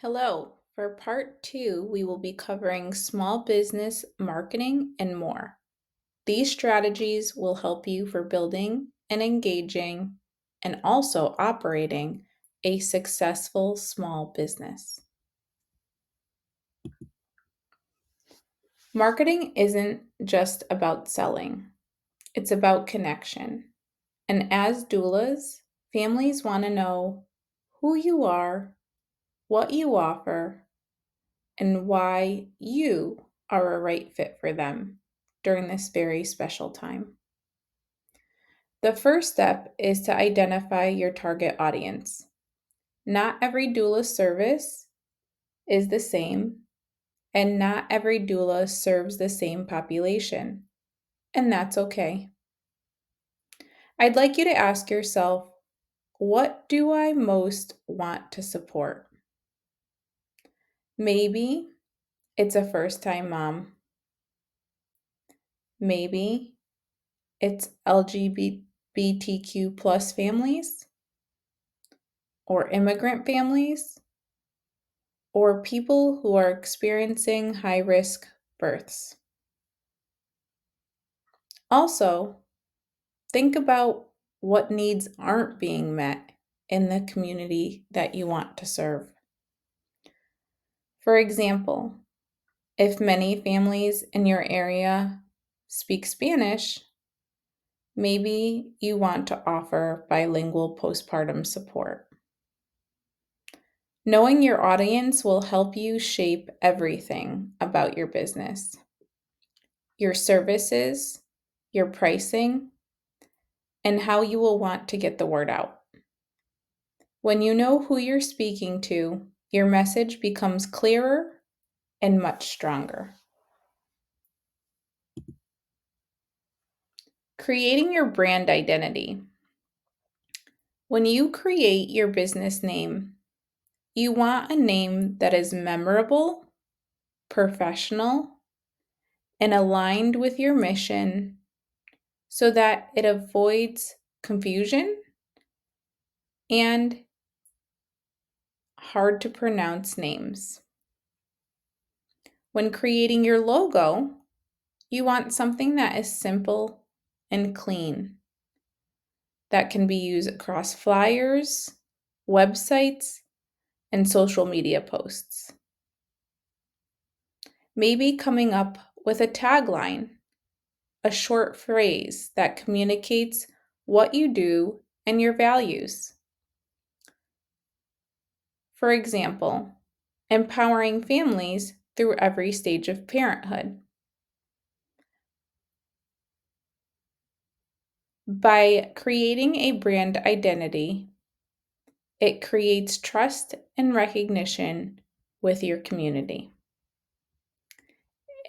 Hello. For part two, we will be covering small business marketing and more. These strategies will help you for building and engaging and also operating a successful small business. Marketing isn't just about selling, it's about connection. And as doulas, families want to know who you are, what you offer, and why you are a right fit for them during this very special time. The first step is to identify your target audience. Not every doula service is the same, and not every doula serves the same population, and that's okay. I'd like you to ask yourself, what do I most want to support? Maybe it's a first time mom. Maybe it's LGBTQ plus families or immigrant families or people who are experiencing high risk births. Also, think about what needs aren't being met in the community that you want to serve. For example, if many families in your area speak Spanish, maybe you want to offer bilingual postpartum support. Knowing your audience will help you shape everything about your business, your services, your pricing, and how you will want to get the word out. When you know who you're speaking to, your message becomes clearer and much stronger. Creating your brand identity. When you create your business name, you want a name that is memorable, professional, and aligned with your mission so that it avoids confusion and hard to pronounce names. When creating your logo, you want something that is simple and clean, that can be used across flyers, websites, and social media posts. Maybe coming up with a tagline, a short phrase that communicates what you do and your values. For example, empowering families through every stage of parenthood. By creating a brand identity, it creates trust and recognition with your community.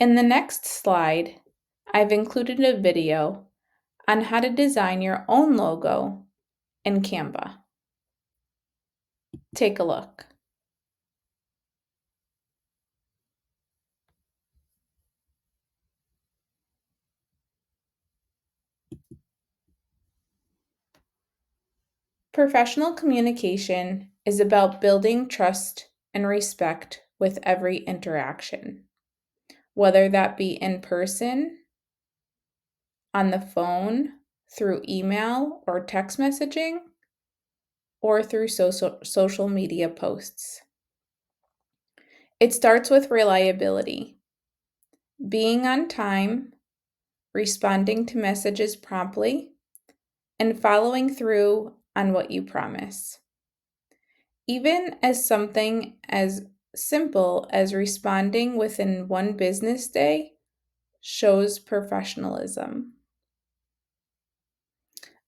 In the next slide, I've included a video on how to design your own logo in Canva. Take a look. Professional communication is about building trust and respect with every interaction, whether that be in person, on the phone, through email or text messaging, or through social media posts. It starts with reliability, being on time, responding to messages promptly, and following through on what you promise. Even as something as simple as responding within one business day shows professionalism.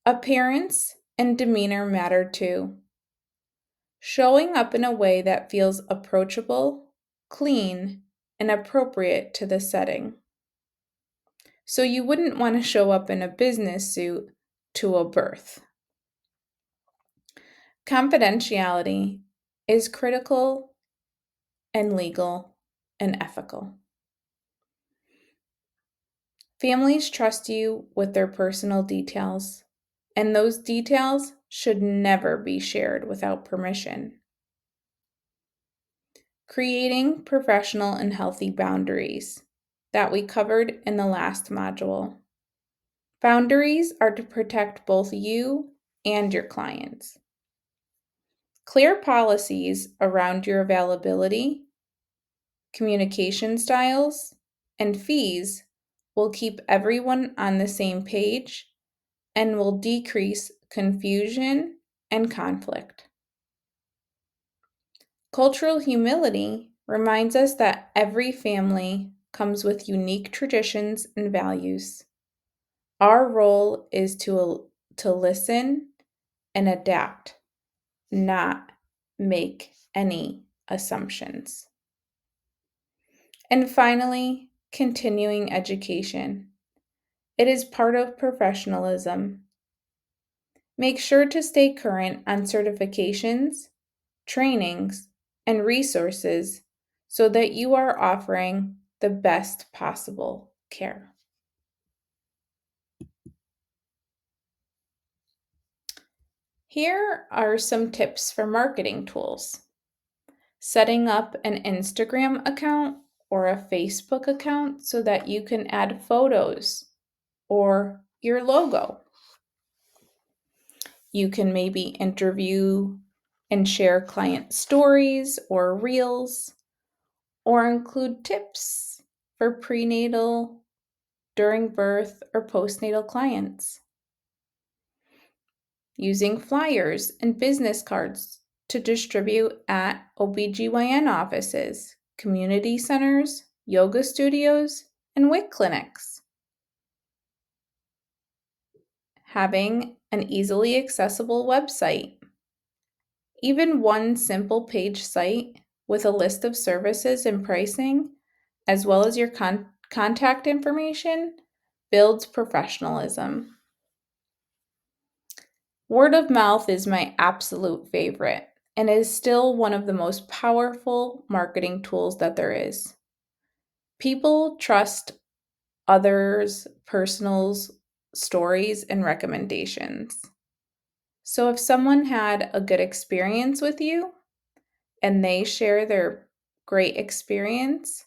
Appearance and demeanor matter too. Showing up in a way that feels approachable, clean, and appropriate to the setting. So you wouldn't want to show up in a business suit to a birth. Confidentiality is critical and legal and ethical. Families trust you with their personal details, and those details should never be shared without permission. Creating professional and healthy boundaries that we covered in the last module. Boundaries are to protect both you and your clients. Clear policies around your availability, communication styles, and fees will keep everyone on the same page and will decrease confusion and conflict. Cultural humility reminds us that every family comes with unique traditions and values. Our role is to listen and adapt, not make any assumptions. And finally, continuing education. It is part of professionalism. Make sure to stay current on certifications, trainings, and resources so that you are offering the best possible care. Here are some tips for marketing tools. Setting up an Instagram account or a Facebook account so that you can add photos or your logo. You can maybe interview and share client stories or reels, or include tips for prenatal, during birth, or postnatal clients. Using flyers and business cards to distribute at OBGYN offices, community centers, yoga studios, and WIC clinics. Having an easily accessible website. Even one simple page site with a list of services and pricing, as well as your contact information, builds professionalism. Word of mouth is my absolute favorite and is still one of the most powerful marketing tools that there is. People trust others' personal stories and recommendations. So if someone had a good experience with you and they share their great experience,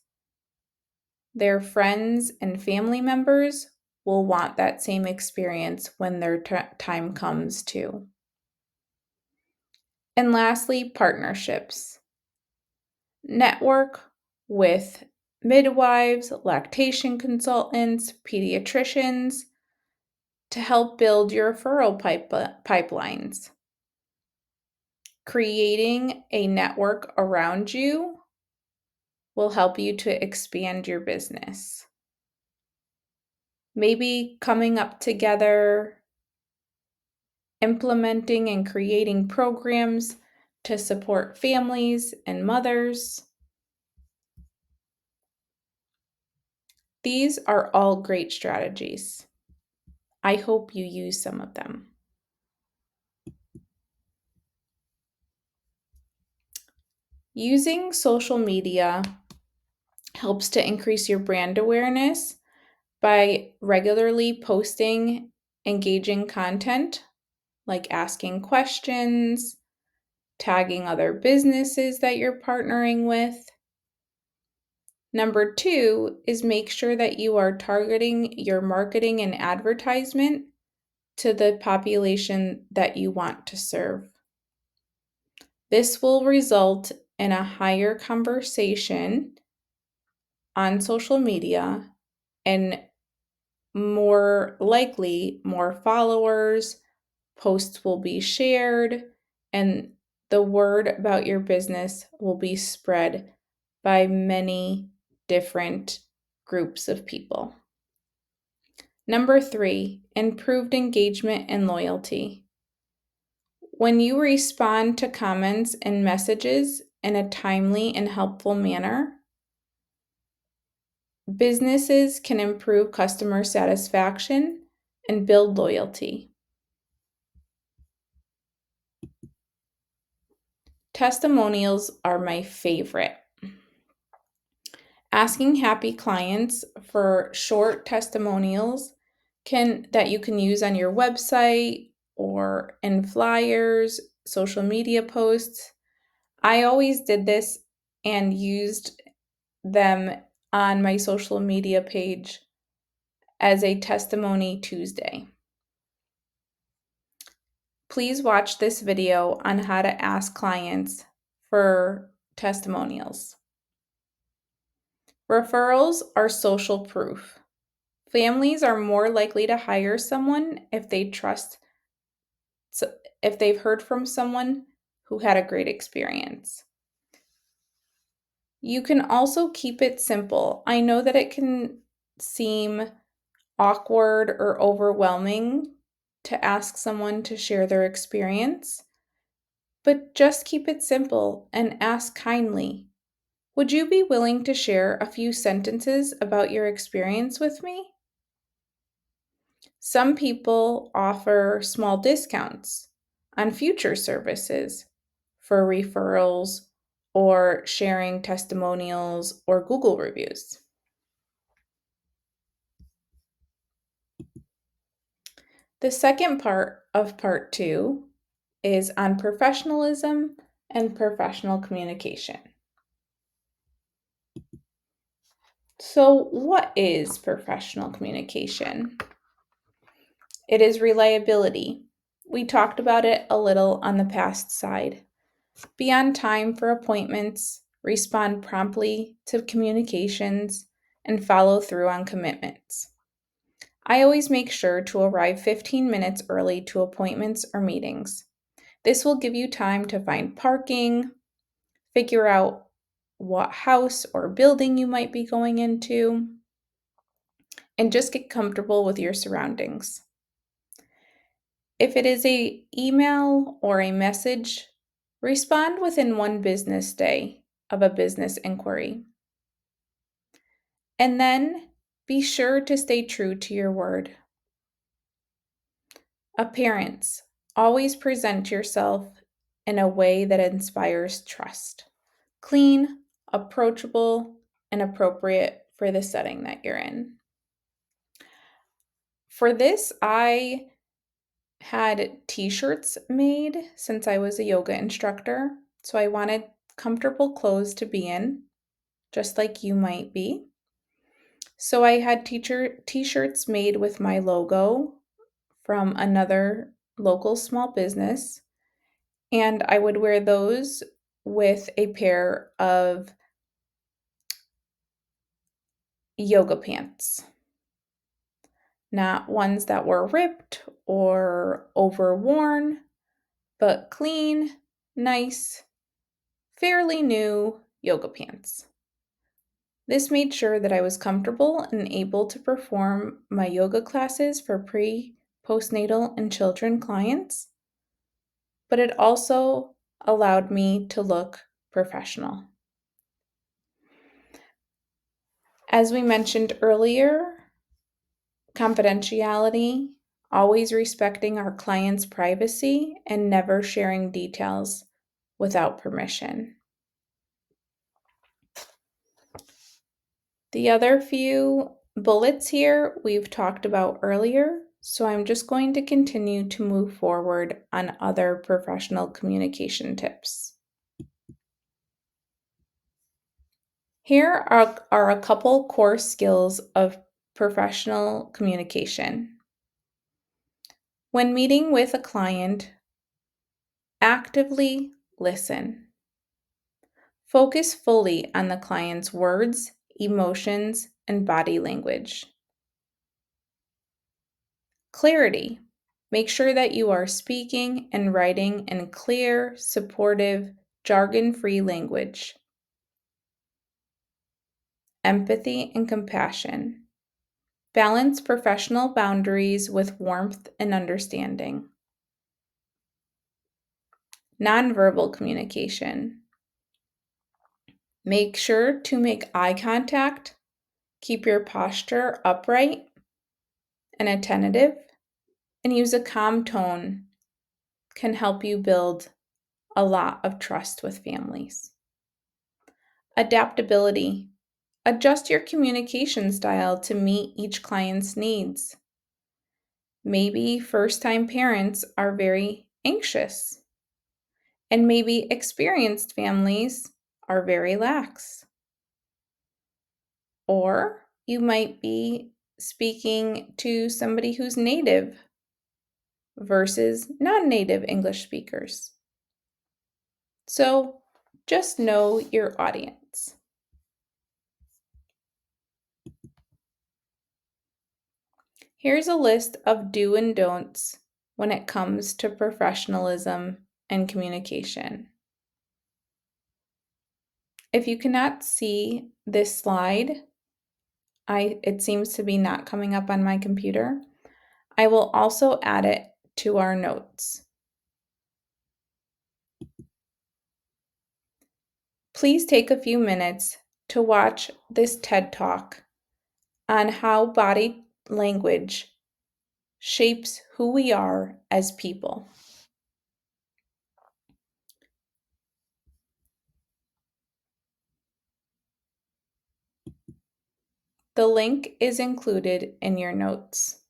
their friends and family members will want that same experience when their time comes too. And lastly, partnerships. Network with midwives, lactation consultants, pediatricians to help build your referral pipelines. Creating a network around you will help you to expand your business. Maybe coming up together, implementing and creating programs to support families and mothers. These are all great strategies. I hope you use some of them. Using social media helps to increase your brand awareness by regularly posting engaging content like asking questions, tagging other businesses that you're partnering with. Number 2 is make sure that you are targeting your marketing and advertisement to the population that you want to serve. This will result in a higher conversation on social media and more likely more followers, posts will be shared, and the word about your business will be spread by many different groups of people. Number 3, improved engagement and loyalty. When you respond to comments and messages in a timely and helpful manner, businesses can improve customer satisfaction and build loyalty. Testimonials are my favorite. Asking happy clients for short testimonials that you can use on your website or in flyers, social media posts. I always did this and used them on my social media page as a Testimony Tuesday. Please watch this video on how to ask clients for testimonials. Referrals are social proof. Families are more likely to hire someone if they've heard from someone who had a great experience. You can also keep it simple. I know that it can seem awkward or overwhelming to ask someone to share their experience, but just keep it simple and ask kindly. Would you be willing to share a few sentences about your experience with me? Some people offer small discounts on future services for referrals or sharing testimonials or Google reviews. The second part of part 2 is on professionalism and professional communication. So, what is professional communication? It is reliability. We talked about it a little on the past side. Be on time for appointments, respond promptly to communications, and follow through on commitments. I always make sure to arrive 15 minutes early to appointments or meetings. This will give you time to find parking, figure out what house or building you might be going into, and just get comfortable with your surroundings. If it is an email or a message, respond within 1 business day of a business inquiry. And then be sure to stay true to your word. Appearance. Always present yourself in a way that inspires trust. Clean, approachable, and appropriate for the setting that you're in. For this, I had t-shirts made since I was a yoga instructor, so I wanted comfortable clothes to be in, just like you might be. So I had t-shirts made with my logo from another local small business, and I would wear those with a pair of yoga pants. Not ones that were ripped or overworn, but clean, nice, fairly new yoga pants. This made sure that I was comfortable and able to perform my yoga classes for postnatal, and children clients, but it also allowed me to look professional. As we mentioned earlier, confidentiality, always respecting our client's privacy and never sharing details without permission. The other few bullets here we've talked about earlier, so I'm just going to continue to move forward on other professional communication tips. Here are a couple core skills of professional communication. When meeting with a client, actively listen. Focus fully on the client's words, emotions, and body language. Clarity. Make sure that you are speaking and writing in clear, supportive, jargon-free language. Empathy and compassion. Balance professional boundaries with warmth and understanding. Nonverbal communication. Make sure to make eye contact, keep your posture upright and attentive, and use a calm tone can help you build a lot of trust with families. Adaptability. Adjust your communication style to meet each client's needs. Maybe first-time parents are very anxious, and maybe experienced families are very lax. Or you might be speaking to somebody who's native versus non native English speakers. So just know your audience. Here's a list of do and don'ts when it comes to professionalism and communication. If you cannot see this slide, it seems to be not coming up on my computer. I will also add it to our notes. Please take a few minutes to watch this TED Talk on how body language shapes who we are as people. The link is included in your notes.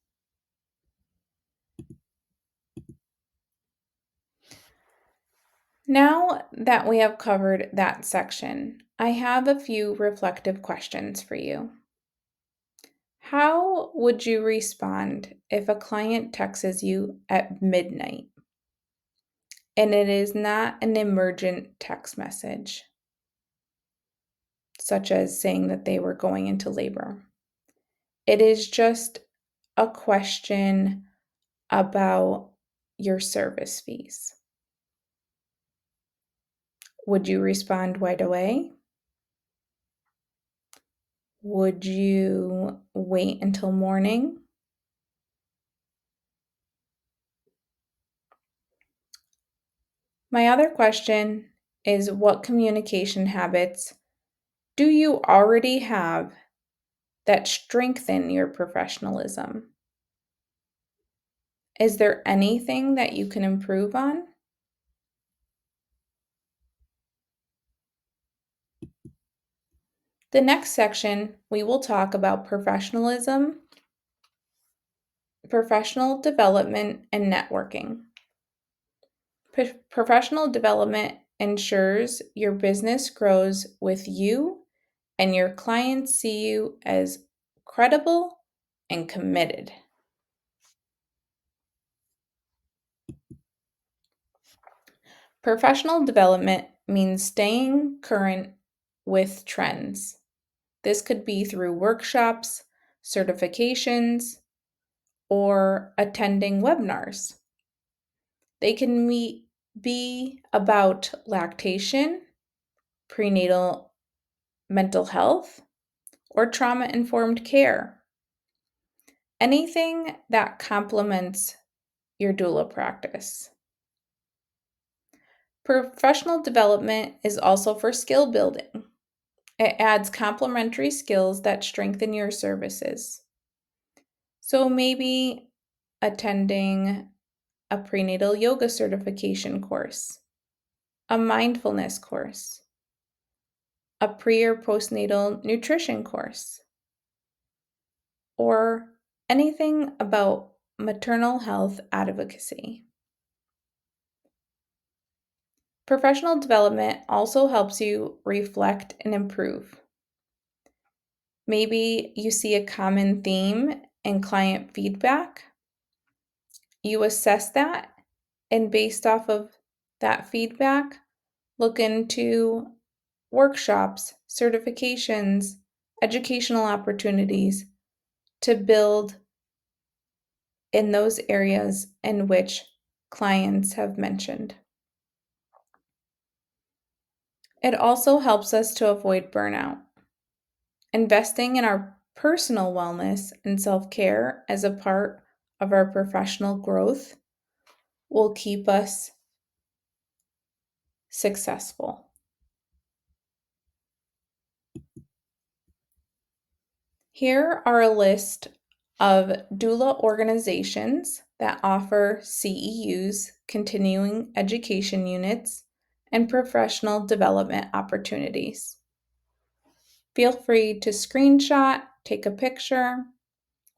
Now that we have covered that section, I have a few reflective questions for you. How would you respond if a client texts you at midnight and it is not an emergent text message, such as saying that they were going into labor? It is just a question about your service fees. Would you respond right away? Would you wait until morning? My other question is, what communication habits do you already have that strengthen your professionalism? Is there anything that you can improve on? The next section, we will talk about professionalism, professional development, and networking. Professional development ensures your business grows with you and your clients see you as credible and committed. Professional development means staying current with trends. This could be through workshops, certifications, or attending webinars. They can be about lactation, prenatal mental health, or trauma informed care. Anything that complements your doula practice. Professional development is also for skill building. It adds complementary skills that strengthen your services. So maybe attending a prenatal yoga certification course, a mindfulness course, a pre or postnatal nutrition course, or anything about maternal health advocacy. Professional development also helps you reflect and improve. Maybe you see a common theme in client feedback. You assess that, and based off of that feedback, look into workshops, certifications, educational opportunities to build in those areas in which clients have mentioned. It also helps us to avoid burnout. Investing in our personal wellness and self care as a part of our professional growth will keep us successful. Here are a list of doula organizations that offer CEUs, continuing education units, and professional development opportunities. Feel free to screenshot, take a picture,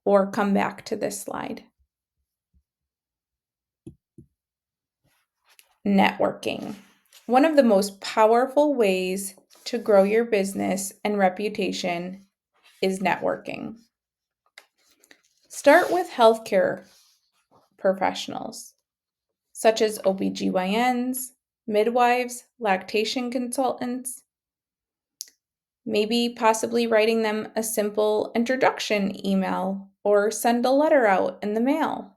or come back to this slide. Networking. One of the most powerful ways to grow your business and reputation is networking. Start with healthcare professionals, such as OBGYNs, midwives, lactation consultants, maybe possibly writing them a simple introduction email or send a letter out in the mail.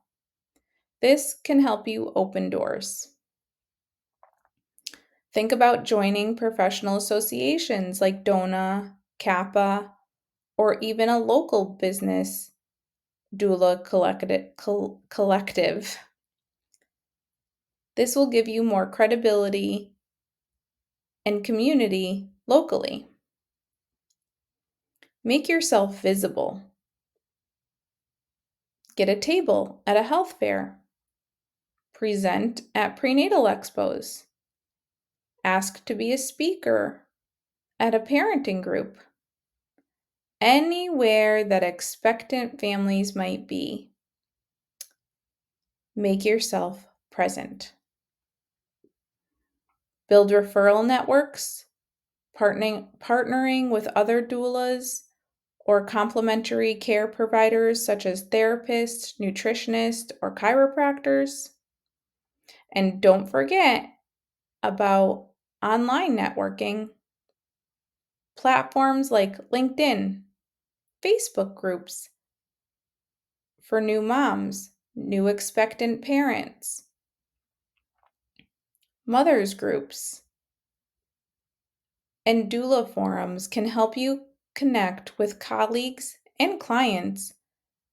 This can help you open doors. Think about joining professional associations like DONA, CAPA, or even a local business doula collective. This will give you more credibility and community locally. Make yourself visible. Get a table at a health fair. Present at prenatal expos. Ask to be a speaker at a parenting group. Anywhere that expectant families might be, make yourself present. Build referral networks, partnering with other doulas or complementary care providers such as therapists, nutritionists, or chiropractors. And don't forget about online networking. Platforms like LinkedIn, Facebook groups for new moms, new expectant parents, mothers groups, and doula forums can help you connect with colleagues and clients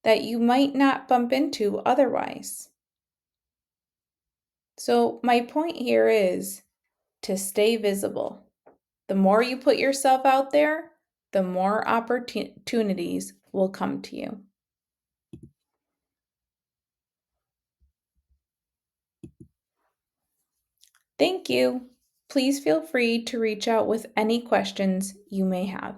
that you might not bump into otherwise. So, my point here is to stay visible. The more you put yourself out there, the more opportunities will come to you. Thank you. Please feel free to reach out with any questions you may have.